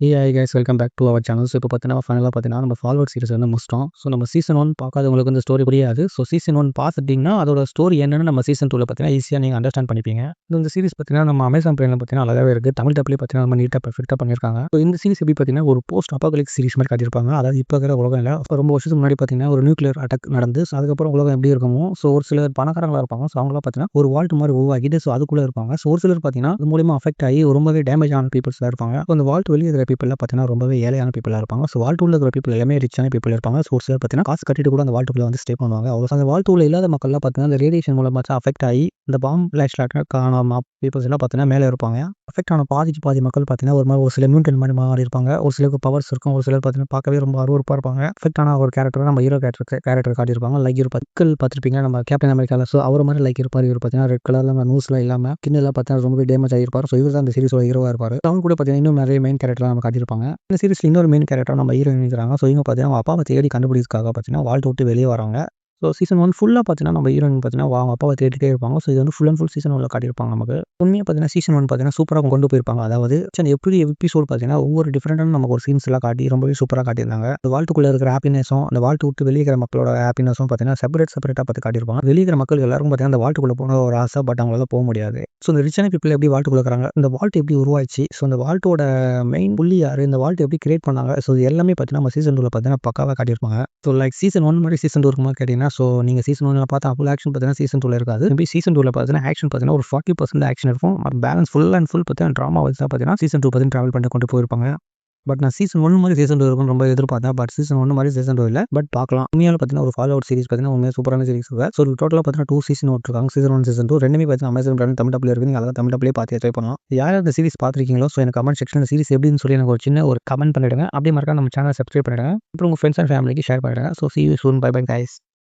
Hey guys, welcome back to our channel. So இப்போ பார்த்தீங்கன்னா ஃபைனலாக பார்த்தீங்கன்னா நம்ம ஃபார்வர்ட் சீரிஸ் வந்து முடிச்சிட்டோம். ஸோ நம்ம சீசன் 1 பார்க்காதவங்களுக்கு இந்த ஸ்டோரி புரியாது. ஸோ சீசன் 1 பார்த்துட்டிங்கன்னா அதோட ஸ்டோரி என்னன்னு நம்ம சீசன் 2ல பார்த்தீங்கன்னா ஈஸியாக நீங்கள் அண்டர்ஸ்டாண்ட் பண்ணிப்பீங்க. இந்த சீரிஸ் பார்த்தீங்கன்னா நம்ம அமேசான் பிரைமில் பார்த்தீங்கன்னா நல்லாவே இருக்குது. தமிழ் டப்லேயே பார்த்தீங்கன்னா நம்ம நீட்டாக பெர்ஃபெக்ட்டாக பண்ணியிருக்காங்க. ஸோ இந்த சீரிஸ் எப்படி பார்த்தீங்கன்னா ஒரு போஸ்ட் அப்பாகலிப்ஸ் சீரிஸ் மாதிரி காட்டியிருப்பாங்க. அதாவது இப்போ இருக்கிற உலகம் இல்லை, அப்போ ரொம்ப வருஷத்துக்கு முன்னாடி பார்த்தீங்கன்னா ஒரு நியூக்ளியர் அட்டாக் நடந்து ஸோ அதுக்கப்புறம் உலகம் எப்படி இருக்குமோ ஸோ ஒரு சிலர் பணக்காரங்களாக இருப்பாங்க. ஸோ அவங்களாம் பார்த்தீங்கன்னா ஒரு வால்ட் மாதிரி உருவாக்கிட்டு ஸோ அதுக்குள்ளே இருப்பாங்க. ஸோ ஒரு சிலர் பார்த்தீங்கன்னா அது மூலியமாக அஃபெக்ட் ஆகி ரொம்பவே டேமேஜ் ஆன பீப்பிள்ஸாக இருப்பாங்க. ஸோ அந்த வால்ட் வெளியே இருக்கிற பீப்பிள்லாம் பார்த்தீங்கன்னா ரொம்பவே ஏழையான பீப்பிளாக இருப்பாங்க. ஸோ வால்ட் உள்ள இருக்கிற பீப்பிள் எல்லாமே ரிச்சான பீப்பிள் இருப்பாங்க. ஸோ ஒரு சிலர் பார்த்தீங்கன்னா காசு கட்டிட்டு கூட அந்த வால்ட்டுக்குள்ள வந்து ஸ்டே பண்ணுவாங்க. அவ்வளோ அந்த வால்ட் உள்ள இல்லாத மக்கள்லாம் பார்த்தீங்கன்னா அந்த ரேடியேஷன் மூலமாக அஃபெக்ட் ஆகி இந்த பாம் பிளாஷ்லாக்கான பீப்பிள்ஸ் எல்லாம் பார்த்தீங்கன்னா மேலே இருப்பாங்க. அஃபெக்ட் ஆன பாதிக்கு பாதி மக்கள் பார்த்தீங்கன்னா ஒரு மாதிரி ஒரு சில மியூட்டன் மாதிரி மாறி இருப்பாங்க. ஒரு சிலருக்கு பவர்ஸ் இருக்கும். ஒரு சிலர் பார்த்தீங்கன்னா பார்க்கவே ரொம்ப அருவருப்பாக இருப்பாங்க. அஃபெக்ட் ஆன ஒரு கேரக்டர் நம்ம ஹீரோ கேரக்டர் காட்டியிருப்பாங்க. லைக் ஒரு பற்கள் பார்த்துருப்பீங்க நம்ம கேப்டன் அமெரிக்காவில். ஸோ அவர் மாதிரி லைக் இருப்பார். இவர் பார்த்தீங்கன்னா ரெட் கலரில் நியூஸ்லாம் இல்லாமல் கிண்ணெல்லாம் பார்த்தீங்கன்னா ரொம்பவே டேமேஜ் ஆகிருப்பார். ஸோ இவர் தான் இந்த சீரிஸோட ஹீரோவாக இருப்பார். அவங்க கூட பார்த்தீங்கன்னா இன்னும் நிறைய மெயின் கேரக்டர் நம்ம காட்டியிருப்பாங்க. இந்த சீரிஸில் இன்னொரு மெயின் கேரக்டர் நம்ம ஹீரோயின் இருக்கிறாங்க. ஸோ இவங்க பார்த்தீங்கன்னா அவங்க அப்பாவை தேடி கண்டுபிடிக்கிறதுக்காக பார்த்தீங்கன்னா வால்ட் விட்டு வெளியே வராங்க. ஸோ சீசன் 1 ஃபுல்லாக பார்த்தீங்கன்னா நம்ம ஹீரோயின் பார்த்தீங்கன்னா அவங்க அப்பாவை தேடிட்டே இருப்பாங்க. ஸோ இது வந்து ஃபுல் அண்ட் ஃபுல் சீசன் 1ல காட்டியிருப்பாங்க நமக்கு. உண்மையாக பார்த்தீங்கன்னா சீசன் 1 பார்த்தீங்கன்னா சூப்பராக கொண்டு போயிருப்பாங்க. அதாவது எப்படி எபிசோட் பார்த்தீங்கன்னா ஒவ்வொரு டிஃப்ரெண்டான நமக்கு ஒரு சீன்ஸ் எல்லாம் காட்டி ரொம்பவே சூப்பராக காட்டியிருந்தாங்க. அந்த வால்ட்டுக்குள்ளே இருக்கிற ஹாப்பினஸும் அந்த வால்ட்டு விட்டு வெளியே இருக்கிற மக்களோட ஹாப்பினஸும் பார்த்தீங்கன்னா செப்பரேட்டாக பார்த்து காட்டியிருப்பாங்க. வெளியே இருக்கிற மக்கள் எல்லாருக்கும் பார்த்தீங்கன்னா அந்த வால்ட்டுக்குள்ளே போன ஒரு ஆசை, பட் அவங்களால போக முடியாது. ஸோ இந்த ரிச்சான பீப்பிள் எப்படி வால்ட்டுக்குள்ள இருக்கிறாங்க, இந்த வால்ட் எப்படி உருவாச்சு, ஸோ அந்த வால்ட்டோட மெயின் புள்ளி யார், இந்த வால்ட் எப்படி கிரியேட் பண்ணாங்க, ஸோ இது எல்லாமே பார்த்தீங்கன்னா நம்ம சீசன் 2ல பார்த்தீங்கன்னா பக்காவாக காட்டியிருப்பாங்க. ஸோ லைக் சீசன் 1 மாதிரி சீசன் 2 இருக்குமா கேட்டிங்கன்னா, ஸோ நீங்கள் சீசன் 1ல பார்த்தா ஃபுல் ஆக்ஷன் பார்த்தீங்கன்னா சீசன் 2ல இருக்காது. மேபி சீசன் 2ல பார்த்தீங்கன்னா ஆக்ஷன் பார்த்தீங்கன்னா ஒரு 40% ஆக்ஷன் இருக்கும். பேலன்ஸ் ஃபுல் அண்ட் ஃபுல் பார்த்தீங்கன்னா ட்ராமா வச்சு தான் பார்த்தீங்கன்னா சீசன் 2 பார்த்தீங்கன்னா ட்ராவல் பண்ணி கொண்டு போயிருப்பாங்க. பட் நான் சீசன் 1 மாதிரி சீசன் 2 இருக்கும்னு ரொம்ப எதிர்பார்த்தேன். பட் சீசன் 1 மாதிரி சீசன் 2 இல்ல. பட் பார்க்கலாம். உண்மையால பார்த்தீங்கன்னா ஒரு ஃபாலோ அவுட் சீரிஸ் பார்த்தீங்கன்னா உண்மையாக சூப்பரான சீரிஸ். ஸோ டோட்டலாக பார்த்தீங்கன்னா 2 சீசன் விட்டுருக்காங்க. சீசன் 1 சீசன் 2 ரெண்டுமே பார்த்தீங்கன்னா அமேசான் பிரைம் தமிழ் டப்ல இருக்கு. நீங்கள் அழகாக தமிழ் டப்லேயே பார்த்து என்ஜாய் பண்ணலாம். யார் இந்த சீரிஸ் பார்த்துருக்கீங்களோ ஸோ எனக்கு கமெண்ட் செக்ஷனில் சீரிஸ் எப்படின்னு சொல்லி எனக்கு ஒரு சின்ன ஒரு கமெண்ட் பண்ணிடுங்க. அப்படியே மறக்காம நம்ம சேனலை சப்ஸ்கிரைப் பண்ணிடுங்க. அப்புறம் உங்கள் ஃப்ரெண்ட்ஸ் அண்ட் ஃபேமிலிக்கு ஷேர் பண்ணிடுங்க. So see you soon. Bye bye guys.